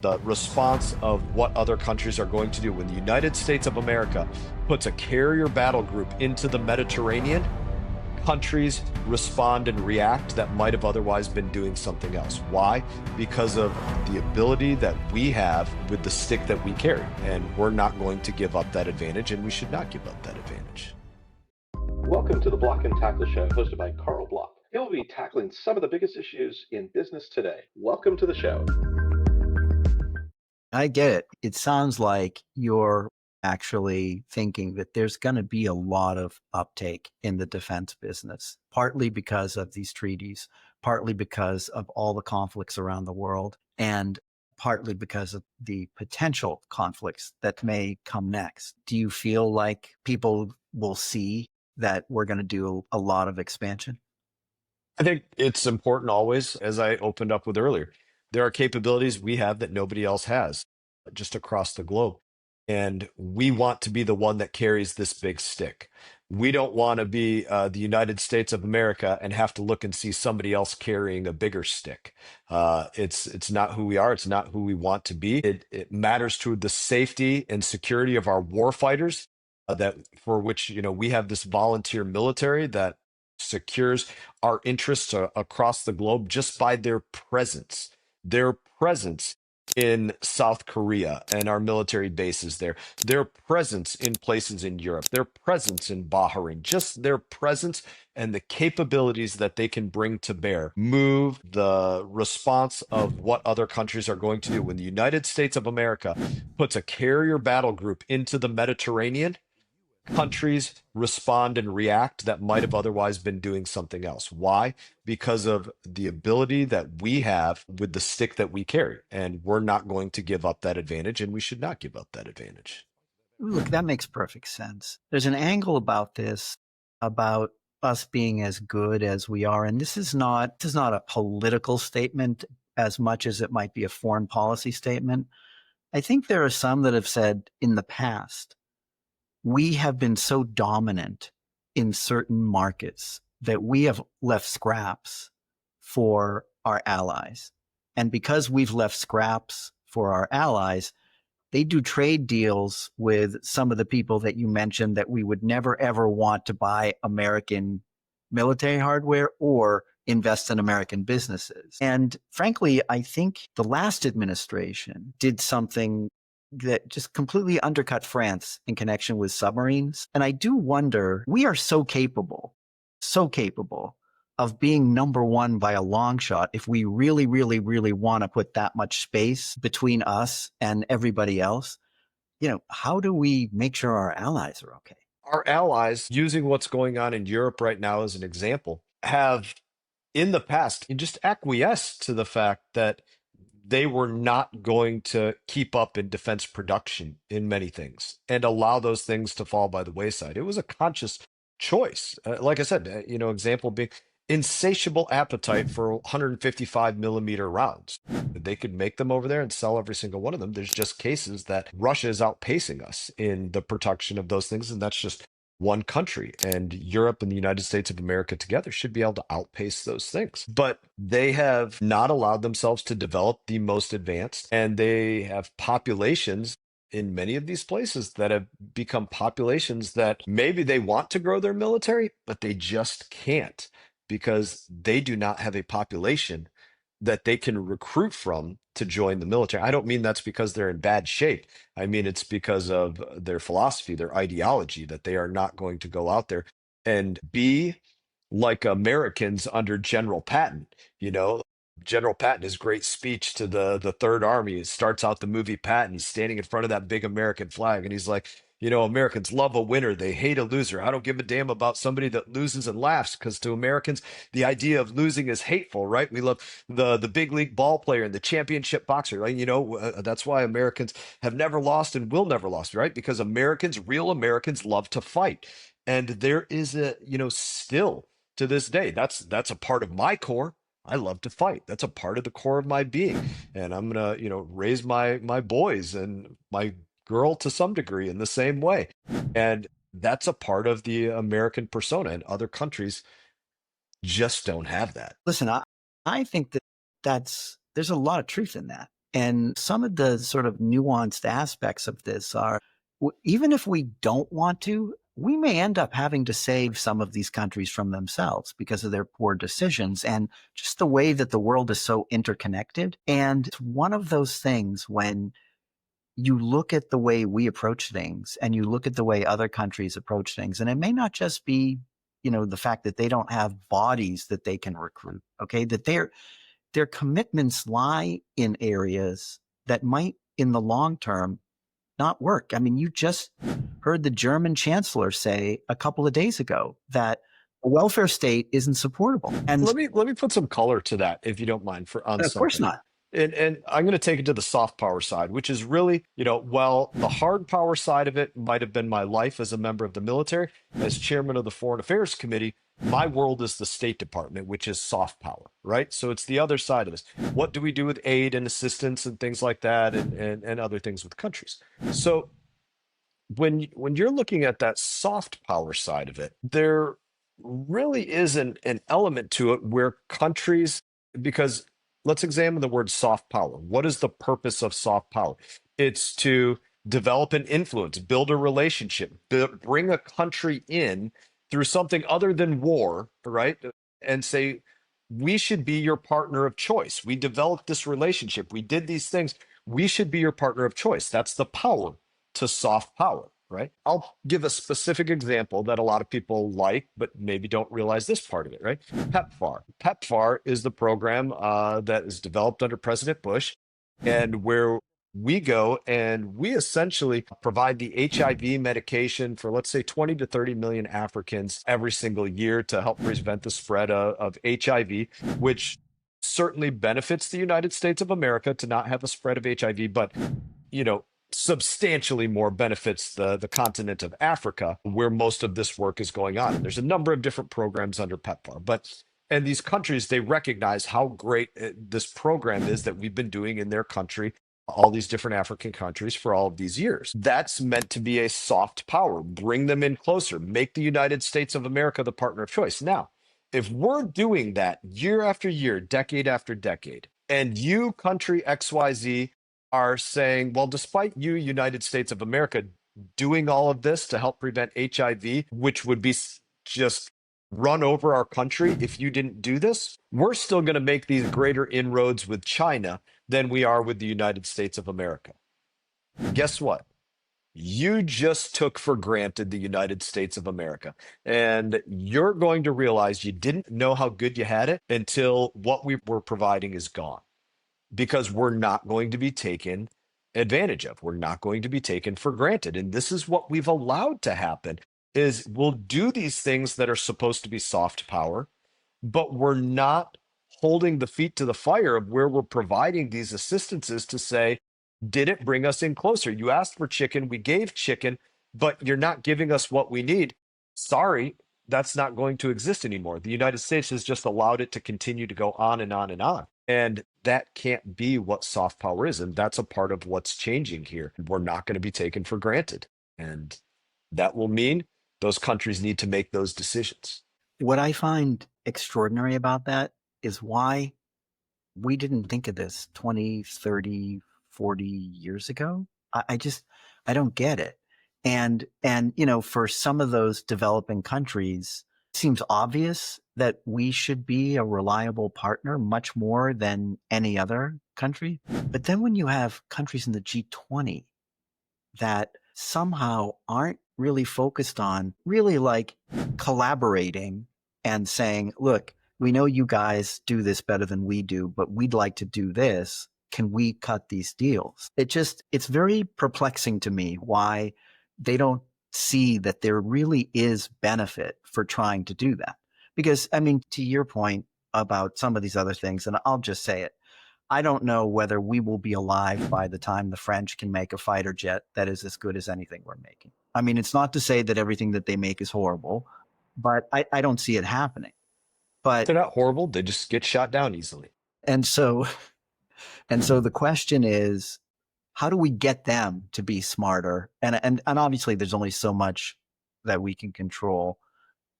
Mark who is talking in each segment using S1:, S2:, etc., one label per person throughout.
S1: the response of what other countries are going to do. When the United States of America puts a carrier battle group into the Mediterranean, countries respond and react that might have otherwise been doing something else. Why? Because of the ability that we have with the stick that we carry. And we're not going to give up that advantage, and we should not give up that advantage.
S2: Welcome to the Block and Tackle Show, hosted by Karl Block. He'll be tackling some of the biggest issues in business today. Welcome to the show.
S3: I get it. It sounds like you're actually thinking that there's going to be a lot of uptake in the defense business, partly because of these treaties, partly because of all the conflicts around the world, and partly because of the potential conflicts that may come next. Do you feel like people will see that we're going to do a lot of expansion?
S1: I think it's important always, as I opened up with earlier, there are capabilities we have that nobody else has just across the globe. And we want to be the one that carries this big stick. We don't want to be the United States of America and have to look and see somebody else carrying a bigger stick. It's not who we are. It's not who we want to be. It matters to the safety and security of our war fighters, that for which we have this volunteer military that secures our interests across the globe just by their presence. Their presence in South Korea and our military bases there, their presence in places in Europe, their presence in Bahrain, just their presence and the capabilities that they can bring to bear move the response of what other countries are going to do. When the United States of America puts a carrier battle group into the Mediterranean, countries respond and react that might have otherwise been doing something else. Why? Because of the ability that we have with the stick that we carry. And we're not going to give up that advantage, and we should not give up that advantage.
S3: Look, that makes perfect sense. There's an angle about this, about us being as good as we are. And this is not a political statement as much as it might be a foreign policy statement. I think there are some that have said in the past, we have been so dominant in certain markets that we have left scraps for our allies. And because we've left scraps for our allies, they do trade deals with some of the people that you mentioned that we would never, ever want to buy American military hardware or invest in American businesses. And frankly, I think the last administration did something that just completely undercut France in connection with submarines. And I do wonder, we are so capable of being number one by a long shot if we really, really, really want to put that much space between us and everybody else. How do we make sure our allies are okay?
S1: Our allies, using what's going on in Europe right now as an example, have in the past just acquiesced to the fact that they were not going to keep up in defense production in many things and allow those things to fall by the wayside. It was a conscious choice. Like I said, example being insatiable appetite for 155 millimeter rounds. They could make them over there and sell every single one of them. There's just cases that Russia is outpacing us in the production of those things, and that's just one country, and Europe and the United States of America together should be able to outpace those things. But they have not allowed themselves to develop the most advanced, and they have populations in many of these places that have become populations that maybe they want to grow their military, but they just can't because they do not have a population that they can recruit from to join the military. I don't mean that's because they're in bad shape. I mean, it's because of their philosophy, their ideology, that they are not going to go out there and be like Americans under General Patton. General Patton, his great speech to the Third Army, it starts out the movie Patton. He's standing in front of that big American flag, and he's like, Americans love a winner. They hate a loser. I don't give a damn about somebody that loses and laughs, because to Americans, the idea of losing is hateful, right? We love the big league ball player and the championship boxer, right? That's why Americans have never lost and will never lose, right? Because real Americans love to fight. And there is still to this day, that's a part of my core. I love to fight. That's a part of the core of my being. And I'm gonna, raise my boys and my girl to some degree in the same way. And that's a part of the American persona, and other countries just don't have that.
S3: Listen, I think that there's a lot of truth in that. And some of the sort of nuanced aspects of this are, even if we don't want to, we may end up having to save some of these countries from themselves because of their poor decisions and just the way that the world is so interconnected. And it's one of those things when you look at the way we approach things and you look at the way other countries approach things, and it may not just be, the fact that they don't have bodies that they can recruit, okay, that their commitments lie in areas that might, in the long term, not work. I mean, you just heard the German chancellor say a couple of days ago that a welfare state isn't supportable. And
S1: Let me put some color to that, if you don't mind, on
S3: of course
S1: something.
S3: not.
S1: And I'm going to take it to the soft power side, which is really, well, the hard power side of it might have been my life as a member of the military. As chairman of the Foreign Affairs Committee, my world is the State Department, which is soft power, right? So it's the other side of this. What do we do with aid and assistance and things like that, and other things with countries? So when you're looking at that soft power side of it, there really is an element to it where countries, because let's examine the word soft power. What is the purpose of soft power? It's to develop an influence, build a relationship, bring a country in through something other than war, right? And say, we should be your partner of choice. We developed this relationship. We did these things. We should be your partner of choice. That's the power to soft power, right? I'll give a specific example that a lot of people like, but maybe don't realize this part of it, right? PEPFAR. PEPFAR is the program that is developed under President Bush, and where we go and we essentially provide the HIV medication for, let's say, 20 to 30 million Africans every single year to help prevent the spread of HIV, which certainly benefits the United States of America to not have a spread of HIV, but substantially more benefits the continent of Africa, where most of this work is going on. And there's a number of different programs under PEPFAR, and these countries, they recognize how great this program is that we've been doing in their country, all these different African countries for all of these years. That's meant to be a soft power, bring them in closer, make the United States of America the partner of choice. Now, if we're doing that year after year, decade after decade, and you, country XYZ, are saying, well, despite you, United States of America, doing all of this to help prevent HIV, which would be just run over our country if you didn't do this, we're still going to make these greater inroads with China than we are with the United States of America. Guess what? You just took for granted the United States of America. And you're going to realize you didn't know how good you had it until what we were providing is gone. Because we're not going to be taken advantage of. We're not going to be taken for granted. And this is what we've allowed to happen, is we'll do these things that are supposed to be soft power, but we're not holding the feet to the fire of where we're providing these assistances to say, did it bring us in closer? You asked for chicken, we gave chicken, but you're not giving us what we need. Sorry, that's not going to exist anymore. The United States has just allowed it to continue to go on and on and on. And that can't be what soft power is. And that's a part of what's changing here. We're not going to be taken for granted. And that will mean those countries need to make those decisions.
S3: What I find extraordinary about that is why we didn't think of this 20, 30, 40 years ago. I don't get it. And for some of those developing countries, it seems obvious that we should be a reliable partner much more than any other country. But then when you have countries in the G20 that somehow aren't really focused on really like collaborating and saying, look, we know you guys do this better than we do, but we'd like to do this. Can we cut these deals? It's very perplexing to me why they don't see that there really is benefit for trying to do that. Because, I mean, to your point about some of these other things, and I'll just say it, I don't know whether we will be alive by the time the French can make a fighter jet that is as good as anything we're making. I mean, it's not to say that everything that they make is horrible, but I don't see it happening. But
S1: they're not horrible. They just get shot down easily.
S3: And so the question is, how do we get them to be smarter? And obviously there's only so much that we can control,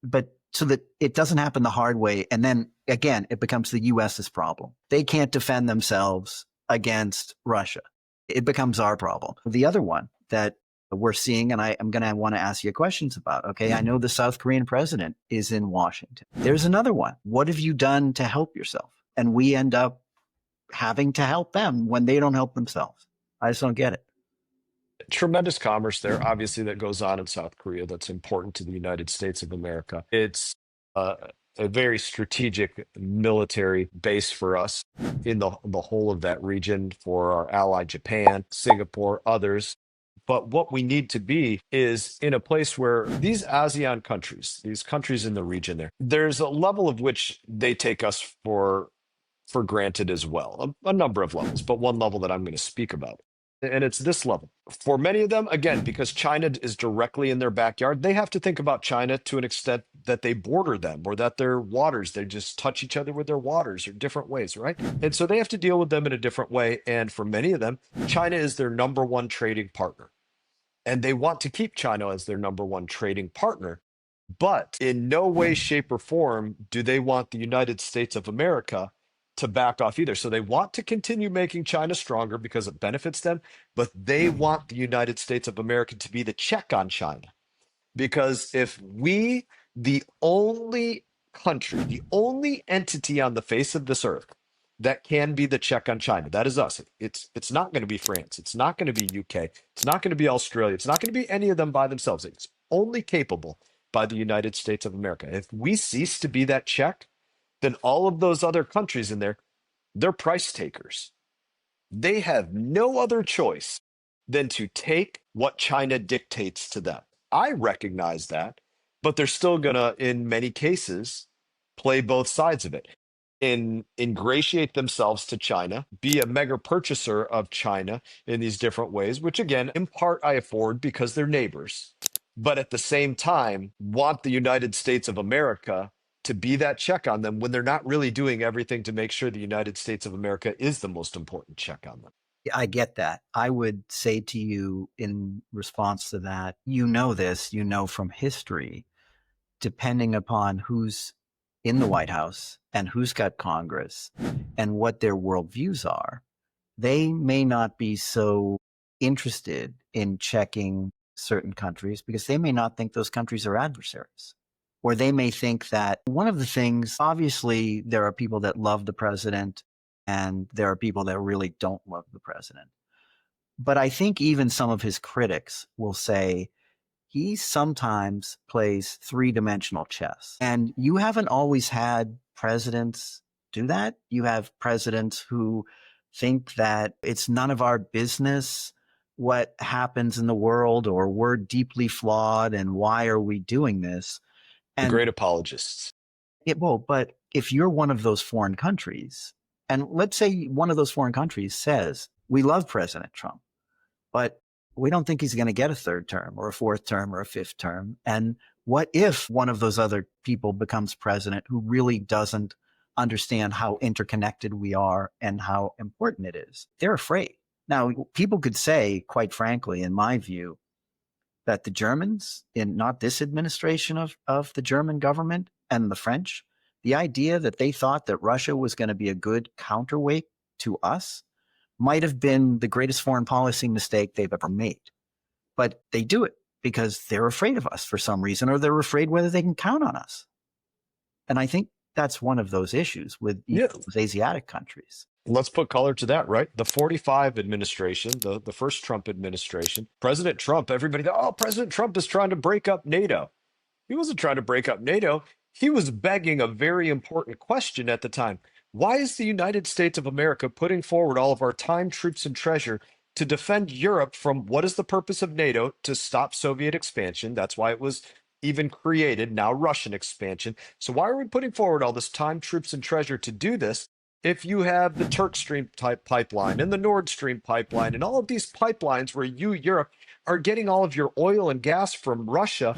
S3: but so that it doesn't happen the hard way. And then again, it becomes the US's problem. They can't defend themselves. against Russia. It becomes our problem. The other one that we're seeing, and I'm going to want to ask you questions about, okay, I know the South Korean president is in Washington. There's another one. What have you done to help yourself? And we end up having to help them when they don't help themselves. I just don't get it.
S1: Tremendous commerce there, obviously, that goes on in South Korea that's important to the United States of America. It's uh, a very strategic military base for us in the whole of that region, for our ally Japan, Singapore, others. But what we need to be is in a place where these ASEAN countries, these countries in the region there's a level of which they take us for granted as well, a number of levels, but one level that I'm going to speak about. And it's this level. For many of them, again, because China is directly in their backyard, they have to think about China to an extent that they border them or that their waters, they just touch each other with their waters or different ways, right? And so they have to deal with them in a different way. And for many of them, China is their number one trading partner. And they want to keep China as their number one trading partner. But in no way, shape, or form do they want the United States of America to back off either. So they want to continue making China stronger because it benefits them, but they want the United States of America to be the check on China. Because if we, the only country, the only entity on the face of this earth that can be the check on China, that is us. It's not going to be France. It's not going to be UK. It's not going to be Australia. It's not going to be any of them by themselves. It's only capable by the United States of America. If we cease to be that check, then all of those other countries in there, they're price takers. They have no other choice than to take what China dictates to them. I recognize that, but they're still going to, in many cases, play both sides of it. Ingratiate themselves to China, be a mega purchaser of China in these different ways, which again, in part, I afford because they're neighbors, but at the same time, want the United States of America to be that check on them when they're not really doing everything to make sure the United States of America is the most important check on them.
S3: I get that. I would say to you in response to that, you know this, you know from history, depending upon who's in the White House and who's got Congress and what their worldviews are, they may not be so interested in checking certain countries because they may not think those countries are adversaries. Or they may think that one of the things, obviously, there are people that love the president and there are people that really don't love the president. But I think even some of his critics will say he sometimes plays three-dimensional chess. And you haven't always had presidents do that. You have presidents who think that it's none of our business what happens in the world, or we're deeply flawed and why are we doing this?
S1: The
S3: And
S1: great apologists.
S3: but if you're one of those foreign countries, and let's say one of those foreign countries says, we love President Trump, but we don't think he's going to get a third term or a fourth term or a fifth term. And what if one of those other people becomes president who really doesn't understand how interconnected we are and how important it is? They're afraid. Now, people could say, quite frankly, in my view, that the Germans, in not this administration of the German government and the French, the idea that they thought that Russia was going to be a good counterweight to us might have been the greatest foreign policy mistake they've ever made. But they do it because they're afraid of us for some reason, or they're afraid whether they can count on us. And I think that's one of those issues with those Asiatic countries.
S1: Let's put color to that, right? The 45 administration, the first Trump administration, President Trump, everybody thought, oh, President Trump is trying to break up NATO. He wasn't trying to break up NATO. He was begging a very important question at the time. Why is the United States of America putting forward all of our time, troops, and treasure to defend Europe from what is the purpose of NATO? To stop Soviet expansion. That's why it was even created, now Russian expansion. So why are we putting forward all this time, troops, and treasure to do this if you have the Turk Stream type pipeline and the Nord Stream pipeline and all of these pipelines where you, Europe, are getting all of your oil and gas from Russia,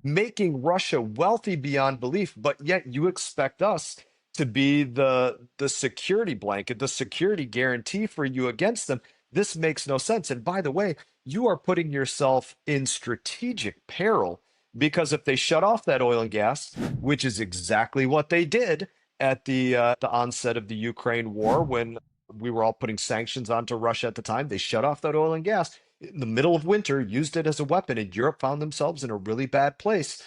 S1: making Russia wealthy beyond belief, but yet you expect us to be the security blanket, the security guarantee for you against them? This makes no sense. And by the way, you are putting yourself in strategic peril, because if they shut off that oil and gas, which is exactly what they did at the onset of the Ukraine war, when We were all putting sanctions onto Russia at the time. They shut off that oil and gas in the middle of winter, used it as a weapon, and Europe found themselves in a really bad place.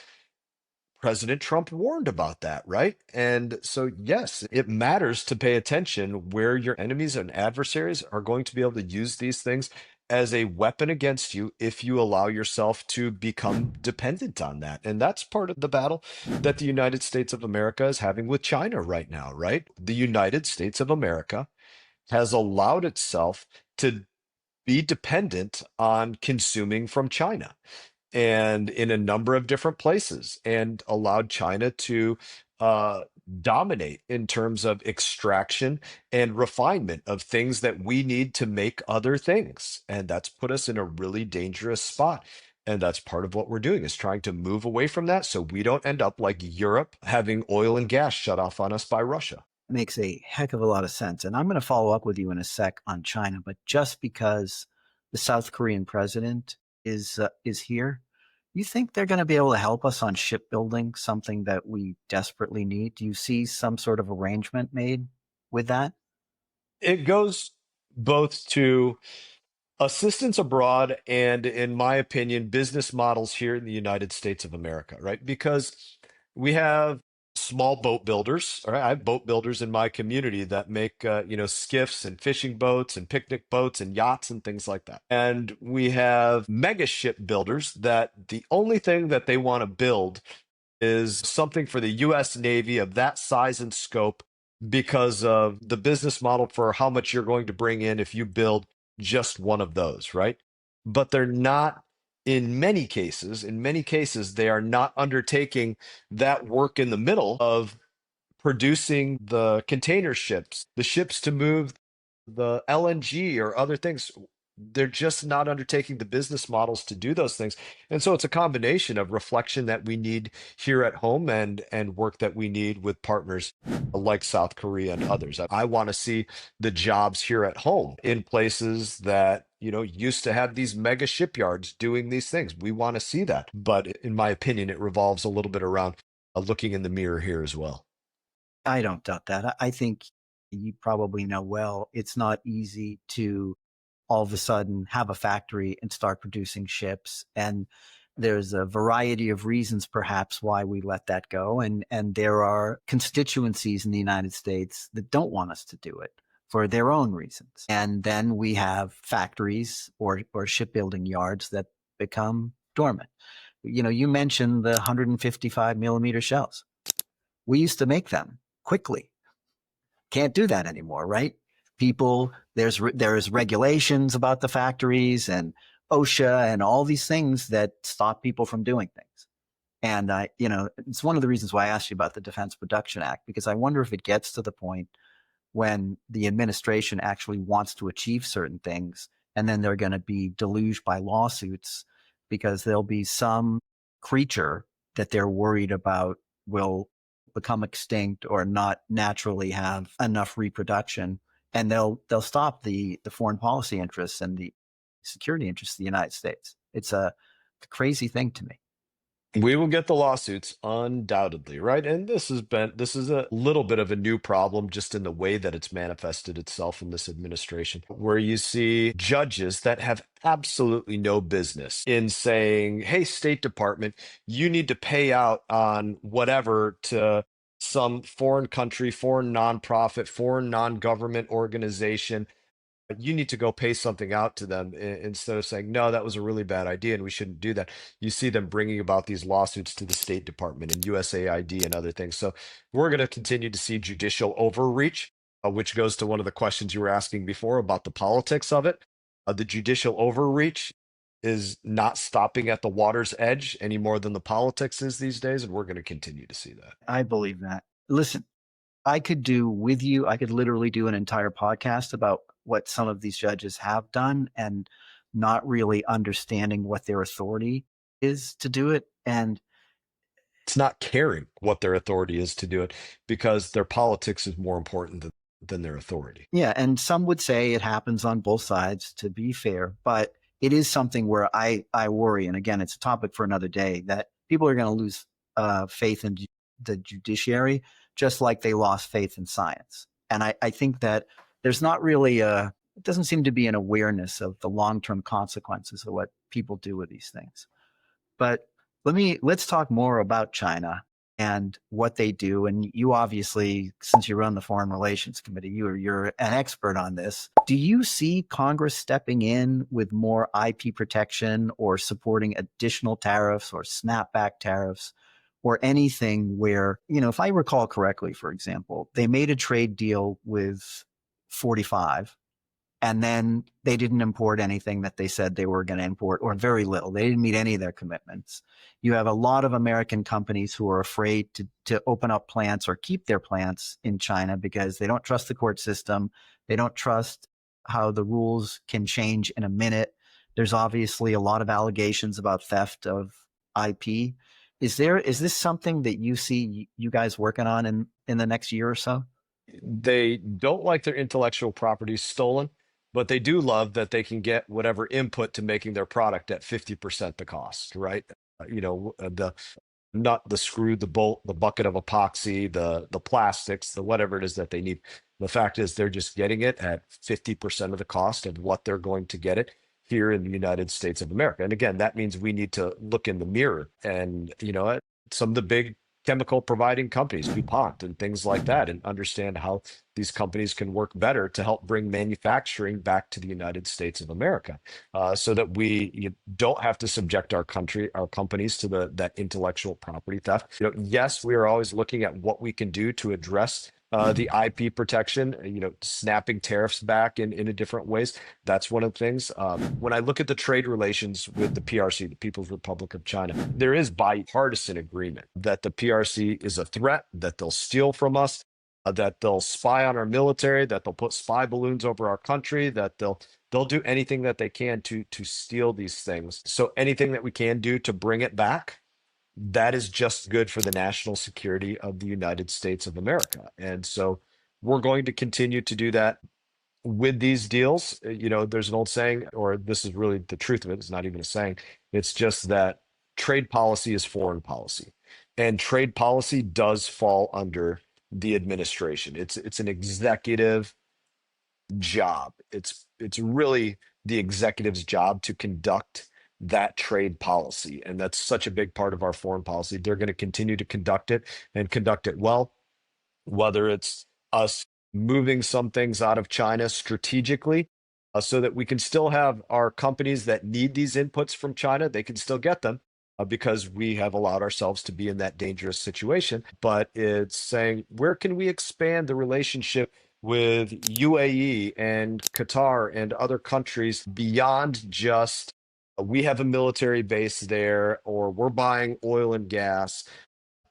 S1: President Trump warned about that, right? And so, yes, it matters to pay attention where your enemies and adversaries are going to be able to use these things as a weapon against you if you allow yourself to become dependent on that. And that's part of the battle that the United States of America is having with China right now, right? The United States of America has allowed itself to be dependent on consuming from China and in a number of different places and allowed China to uh, dominate in terms of extraction and refinement of things that we need to make other things. And that's put us in a really dangerous spot. And that's part of what we're doing is trying to move away from that so we don't end up like Europe having oil and gas shut off on us by Russia.
S3: Makes a heck of a lot of sense. And I'm going to follow up with you in a sec on China, but just because the South Korean president is here, you think they're going to be able to help us on shipbuilding, something that we desperately need? Do you see some sort of arrangement made with that?
S1: It goes both to assistance abroad and, in my opinion, business models here in the United States of America, right? Because we have small boat builders, all right? I have boat builders in my community that make, skiffs and fishing boats and picnic boats and yachts and things like that. And we have mega ship builders that the only thing that they want to build is something for the U.S. Navy of that size and scope because of the business model for how much you're going to bring in if you build just one of those, right? But they're not, in many cases, they are not undertaking that work in the middle of producing the container ships, the ships to move the LNG or other things. They're just not undertaking the business models to do those things. And so it's a combination of reflection that we need here at home and work that we need with partners like South Korea and others. I want to see the jobs here at home in places that, used to have these mega shipyards doing these things. We want to see that. But in my opinion, it revolves a little bit around looking in the mirror here as well.
S3: I don't doubt that. I think you probably know well, it's not easy to all of a sudden have a factory and start producing ships. And there's a variety of reasons perhaps why we let that go. And there are constituencies in the United States that don't want us to do it for their own reasons. And then we have factories or shipbuilding yards that become dormant. You mentioned the 155 millimeter shells. We used to make them quickly. Can't do that anymore, right? There's regulations about the factories and OSHA and all these things that stop people from doing things. And it's one of the reasons why I asked you about the Defense Production Act, because I wonder if it gets to the point when the administration actually wants to achieve certain things, and then they're going to be deluged by lawsuits because there'll be some creature that they're worried about will become extinct or not naturally have enough reproduction, and they'll stop the foreign policy interests and the security interests of the United States. It's a crazy thing to me.
S1: We will get the lawsuits undoubtedly, right? And this is a little bit of a new problem just in the way that it's manifested itself in this administration, where you see judges that have absolutely no business in saying, "Hey, State Department, you need to pay out on whatever to some foreign country, foreign nonprofit, foreign non-government organization. You need to go pay something out to them instead of saying, no, that was a really bad idea and we shouldn't do that." You see them bringing about these lawsuits to the State Department and USAID and other things. So we're going to continue to see judicial overreach, which goes to one of the questions you were asking before about the politics of it. The judicial overreach is not stopping at the water's edge any more than the politics is these days. And we're going to continue to see that.
S3: I believe that. Listen, I could literally do an entire podcast about what some of these judges have done and not really understanding what their authority is to do it. And
S1: It's not caring what their authority is to do it because their politics is more important than their authority.
S3: yeah, and some would say it happens on both sides, to be fair, but it is something where I worry, and again, it's a topic for another day, that people are going to lose faith in the judiciary, just like they lost faith in science. And I think that there's not really it doesn't seem to be an awareness of the long-term consequences of what people do with these things. But let's talk more about China and what they do. And you obviously, since you run the Foreign Relations Committee, you're an expert on this. Do you see Congress stepping in with more IP protection or supporting additional tariffs or snapback tariffs or anything where, if I recall correctly, for example, they made a trade deal with 45, and then they didn't import anything that they said they were going to import, or very little. They didn't meet any of their commitments. You have a lot of American companies who are afraid to open up plants or keep their plants in China because they don't trust the court system. They don't trust how the rules can change in a minute. There's obviously a lot of allegations about theft of IP. Is this something that you see you guys working on in the next year or so?
S1: They don't like their intellectual property stolen, but they do love that they can get whatever input to making their product at 50% the cost, right? The nut, the screw, the bolt, the bucket of epoxy, the plastics, the whatever it is that they need. The fact is they're just getting it at 50% of the cost of what they're going to get it here in the United States of America. And again, that means we need to look in the mirror and, some of the big chemical providing companies, DuPont and things like that, and understand how these companies can work better to help bring manufacturing back to the United States of America, so that we don't have to subject our companies to that intellectual property theft. Yes, we are always looking at what we can do to address the IP protection, snapping tariffs back in a different ways. That's one of the things. When I look at the trade relations with the PRC, the People's Republic of China, there is bipartisan agreement that the PRC is a threat, that they'll steal from us, that they'll spy on our military, that they'll put spy balloons over our country, that they'll do anything that they can to steal these things. So anything that we can do to bring it back, that is just good for the national security of the United States of America. And so we're going to continue to do that with these deals. There's an old saying, or this is really the truth of it. It's not even a saying. It's just that trade policy is foreign policy, and trade policy does fall under the administration. It's an executive job. It's really the executive's job to conduct that trade policy, and that's such a big part of our foreign policy. They're going to continue to conduct it and conduct it well, whether it's us moving some things out of China strategically, so that we can still have our companies that need these inputs from China, they can still get them, because we have allowed ourselves to be in that dangerous situation. But it's saying, where can we expand the relationship with UAE and Qatar and other countries beyond just we have a military base there, or we're buying oil and gas,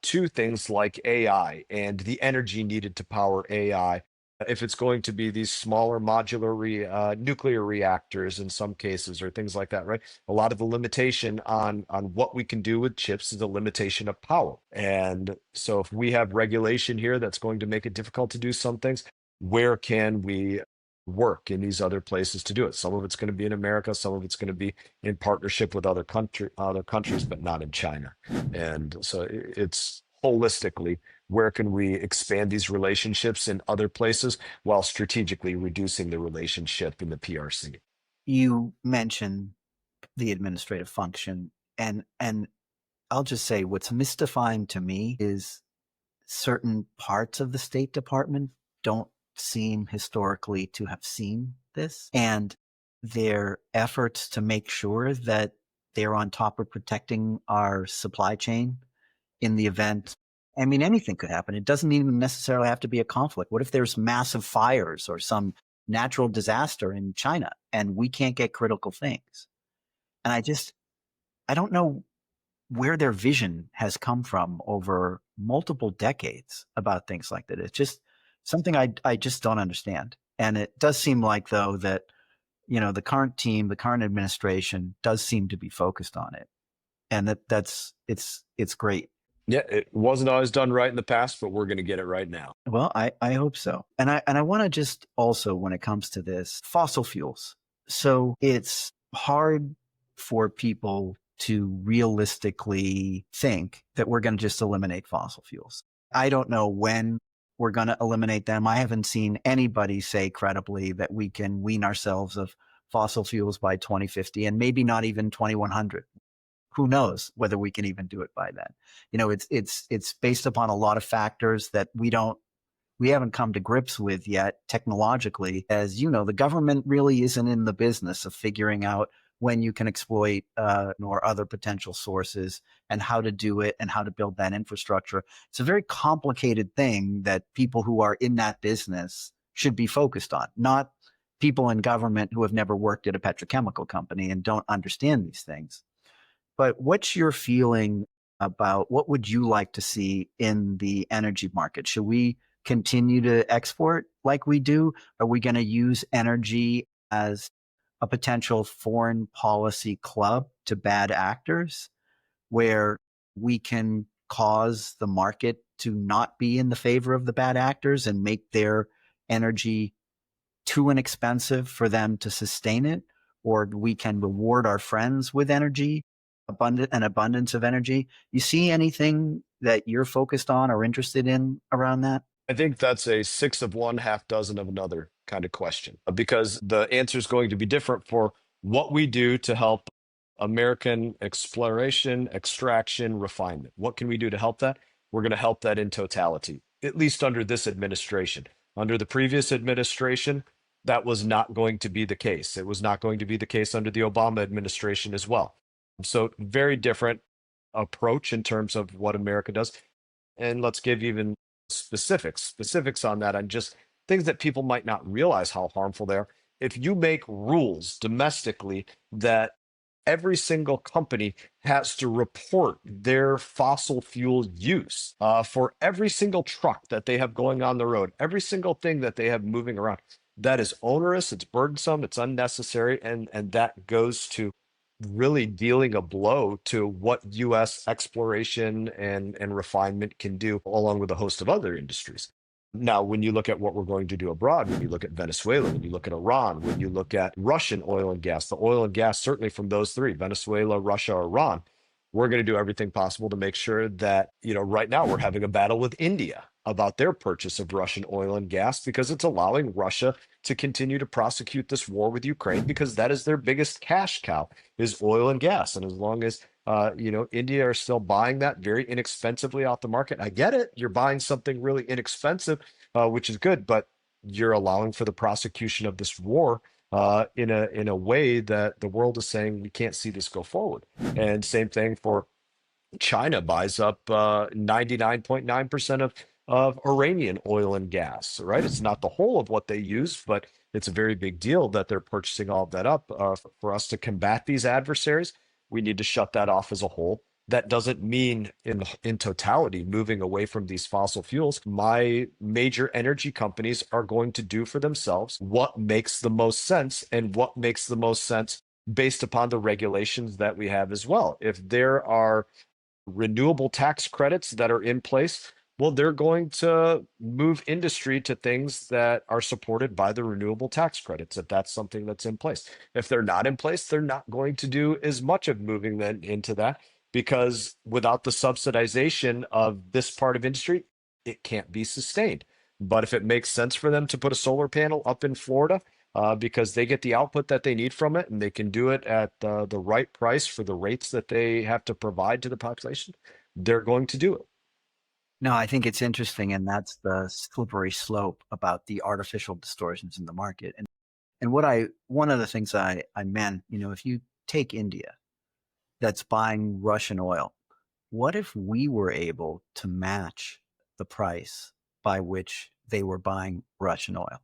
S1: to things like AI and the energy needed to power AI. If it's going to be these smaller modular nuclear reactors in some cases, or things like that, right? A lot of the limitation on what we can do with chips is a limitation of power. And so if we have regulation here that's going to make it difficult to do some things, where can we work in these other places to do it? Some of it's going to be in America, some of it's going to be in partnership with other countries, but not in China. And so it's holistically, where can we expand these relationships in other places while strategically reducing the relationship in the PRC?
S3: You mentioned the administrative function, and I'll just say what's mystifying to me is certain parts of the State Department don't seem historically to have seen this, and their efforts to make sure that they're on top of protecting our supply chain in the event. I mean, anything could happen. It doesn't even necessarily have to be a conflict. What if there's massive fires or some natural disaster in China and we can't get critical things? And I don't know where their vision has come from over multiple decades about things like that. It's just something I just don't understand. And it does seem like, though, that, the current team, the current administration does seem to be focused on it. And it's great.
S1: Yeah, it wasn't always done right in the past, but we're going to get it right now.
S3: Well, I hope so. And I want to just also, when it comes to this, fossil fuels. So it's hard for people to realistically think that we're going to just eliminate fossil fuels. I don't know when we're going to eliminate them. I haven't seen anybody say credibly that we can wean ourselves of fossil fuels by 2050 and maybe not even 2100. Who knows whether we can even do it by then? It's based upon a lot of factors that we haven't come to grips with yet technologically. As you know, the government really isn't in the business of figuring out when you can exploit or other potential sources and how to do it and how to build that infrastructure. It's a very complicated thing that people who are in that business should be focused on, not people in government who have never worked at a petrochemical company and don't understand these things. But what's your feeling about what would you like to see in the energy market? Should we continue to export like we do? Are we going to use energy as a potential foreign policy club to bad actors where we can cause the market to not be in the favor of the bad actors and make their energy too inexpensive for them to sustain it? Or we can reward our friends with energy, an abundance of energy. You see anything that you're focused on or interested in around that?
S1: I think that's a six of one, half dozen of another kind of question, because the answer is going to be different for what we do to help American exploration, extraction, refinement. What can we do to help that? We're going to help that in totality, at least under this administration. Under the previous administration, that was not going to be the case. It was not going to be the case under the Obama administration as well. So, very different approach in terms of what America does. And let's give even specifics on that, on just things that people might not realize how harmful they are. If you make rules domestically that every single company has to report their fossil fuel use for every single truck that they have going on the road, every single thing that they have moving around, that is onerous, it's burdensome, it's unnecessary, and that goes to really dealing a blow to what U.S. exploration and refinement can do, along with a host of other industries. Now, when you look at what we're going to do abroad, when you look at Venezuela, when you look at Iran, when you look at Russian oil and gas, the oil and gas, certainly from those three, Venezuela, Russia, Iran, we're going to do everything possible to make sure that, right now we're having a battle with India about their purchase of Russian oil and gas, because it's allowing Russia to continue to prosecute this war with Ukraine, because that is their biggest cash cow, is oil and gas. And as long as India are still buying that very inexpensively off the market, I get it. You're buying something really inexpensive, which is good, but you're allowing for the prosecution of this war in a way that the world is saying we can't see this go forward. And same thing for China, buys up 99.9% of Iranian oil and gas, right? It's not the whole of what they use, but it's a very big deal that they're purchasing all of that up. For us to combat these adversaries, we need to shut that off as a whole. That doesn't mean in totality moving away from these fossil fuels. My major energy companies are going to do for themselves what makes the most sense, and what makes the most sense based upon the regulations that we have as well. If there are renewable tax credits that are in place, well, they're going to move industry to things that are supported by the renewable tax credits, if that's something that's in place. If they're not in place, they're not going to do as much of moving then into that, because without the subsidization of this part of industry, it can't be sustained. But if it makes sense for them to put a solar panel up in Florida, because they get the output that they need from it, and they can do it at the right price for the rates that they have to provide to the population, they're going to do it.
S3: No, I think it's interesting, and that's the slippery slope about the artificial distortions in the market. And one of the things I meant, if you take India that's buying Russian oil, what if we were able to match the price by which they were buying Russian oil?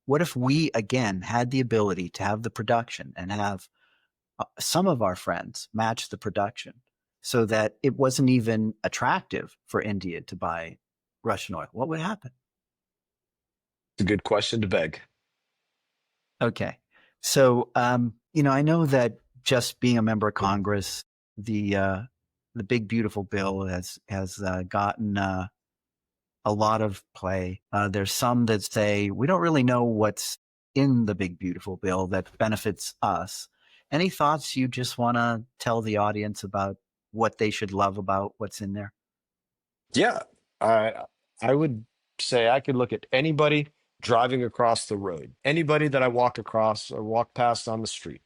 S3: What if we, again, had the ability to have the production and have some of our friends match the production so that it wasn't even attractive for India to buy Russian oil? What would happen?
S1: It's a good question to beg.
S3: Okay. So, I know that just being a member of Congress, the big beautiful bill has gotten a lot of play. There's some that say we don't really know what's in the big beautiful bill that benefits us. Any thoughts you just want to tell the audience about what they should love about what's in there?
S1: Yeah, I would say I could look at anybody driving across the road, anybody that I walk across or walk past on the street,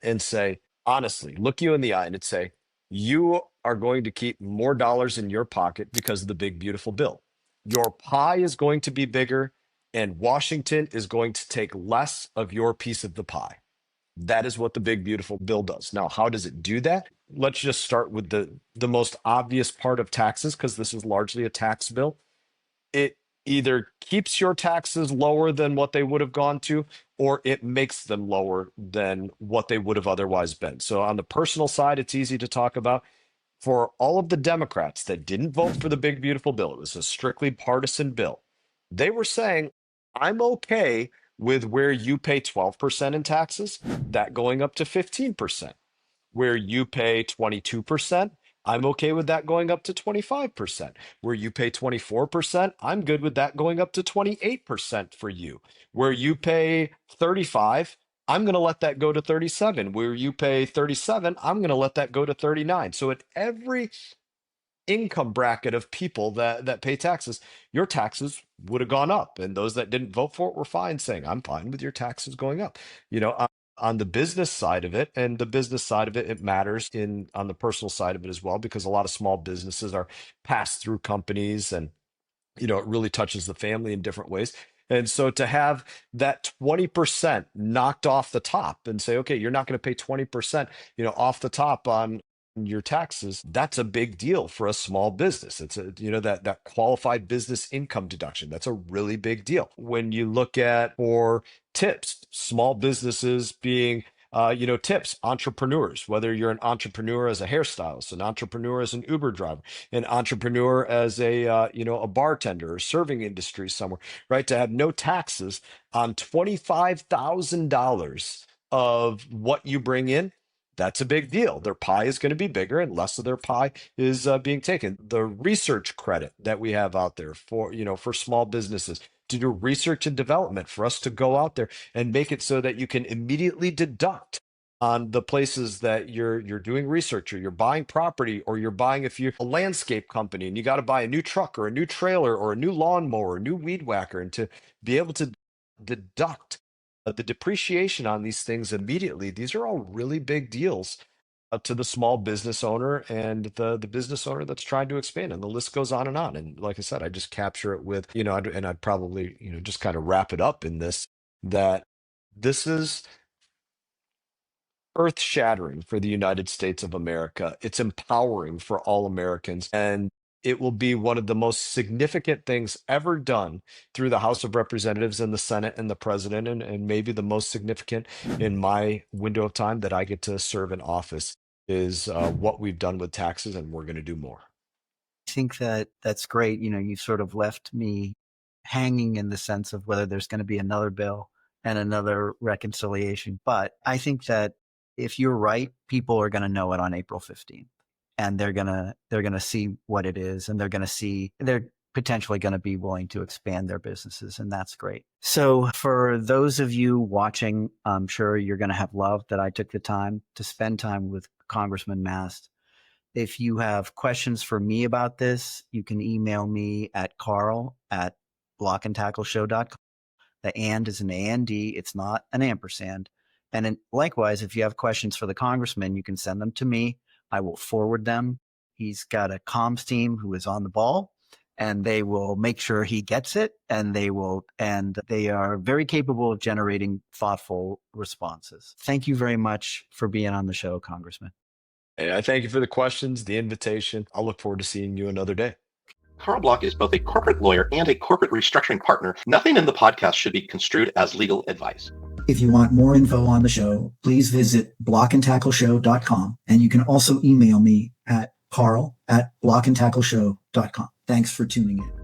S1: and say, honestly, look you in the eye and say, you are going to keep more dollars in your pocket because of the big, beautiful bill. Your pie is going to be bigger, and Washington is going to take less of your piece of the pie. That is what the big, beautiful bill does. Now, how does it do that? Let's just start with the most obvious part of taxes, because this is largely a tax bill. It either keeps your taxes lower than what they would have gone to, or it makes them lower than what they would have otherwise been. So on the personal side, it's easy to talk about. For all of the Democrats that didn't vote for the big, beautiful bill, it was a strictly partisan bill. They were saying, I'm okay with where you pay 12% in taxes, that going up to 15%. Where you pay 22%, I'm okay with that going up to 25%. Where you pay 24%, I'm good with that going up to 28% for you. Where you pay 35, I'm going to let that go to 37. Where you pay 37, I'm going to let that go to 39. So at every income bracket of people that pay taxes, your taxes would have gone up, and those that didn't vote for it were fine, saying, I'm fine with your taxes going up. On the business side of it, and the business side of it, it matters on the personal side of it as well, because a lot of small businesses are pass through companies, and it really touches the family in different ways. And so to have that 20% knocked off the top and say, okay, you're not going to pay 20%, off the top on your taxes, that's a big deal for a small business. It's that qualified business income deduction. That's a really big deal. When you look at for tips, small businesses being tips, entrepreneurs, whether you're an entrepreneur as a hairstylist, an entrepreneur as an Uber driver, an entrepreneur as a bartender or serving industry somewhere, right? To have no taxes on $25,000 of what you bring in, that's a big deal. Their pie is going to be bigger, and less of their pie is being taken. The research credit that we have out there for small businesses to do research and development, for us to go out there and make it so that you can immediately deduct on the places that you're doing research, or you're buying property, or you're buying, if you're a landscape company and you got to buy a new truck or a new trailer or a new lawnmower, a new weed whacker, and to be able to deduct the depreciation on these things immediately. These are all really big deals to the small business owner and the business owner that's trying to expand, and the list goes on and on. And like I said, I just capture it with, I'd probably, just kind of wrap it up in this, that this is earth-shattering for the United States of America. It's empowering for all Americans, and it will be one of the most significant things ever done through the House of Representatives and the Senate and the president, and maybe the most significant in my window of time that I get to serve in office, is what we've done with taxes, and we're going to do more.
S3: I think that's great. You sort of left me hanging in the sense of whether there's going to be another bill and another reconciliation. But I think that if you're right, people are going to know it on April 15th. And they're gonna see what it is, and they're potentially going to be willing to expand their businesses, and that's great. So for those of you watching, I'm sure you're going to have love that I took the time to spend time with Congressman Mast. If you have questions for me about this, you can email me at Karl@blockandtackleshow.com. The and is an A-N-D. It's not an ampersand. And likewise, if you have questions for the congressman, you can send them to me. I will forward them. He's got a comms team who is on the ball, and they will make sure he gets it, and they are very capable of generating thoughtful responses. Thank you very much for being on the show, Congressman.
S1: And I thank you for the questions, the invitation. I'll look forward to seeing you another day.
S2: Karl Block is both a corporate lawyer and a corporate restructuring partner. Nothing in the podcast should be construed as legal advice.
S4: If you want more info on the show, please visit blockandtackleshow.com. And you can also email me at Karl@blockandtackleshow.com. Thanks for tuning in.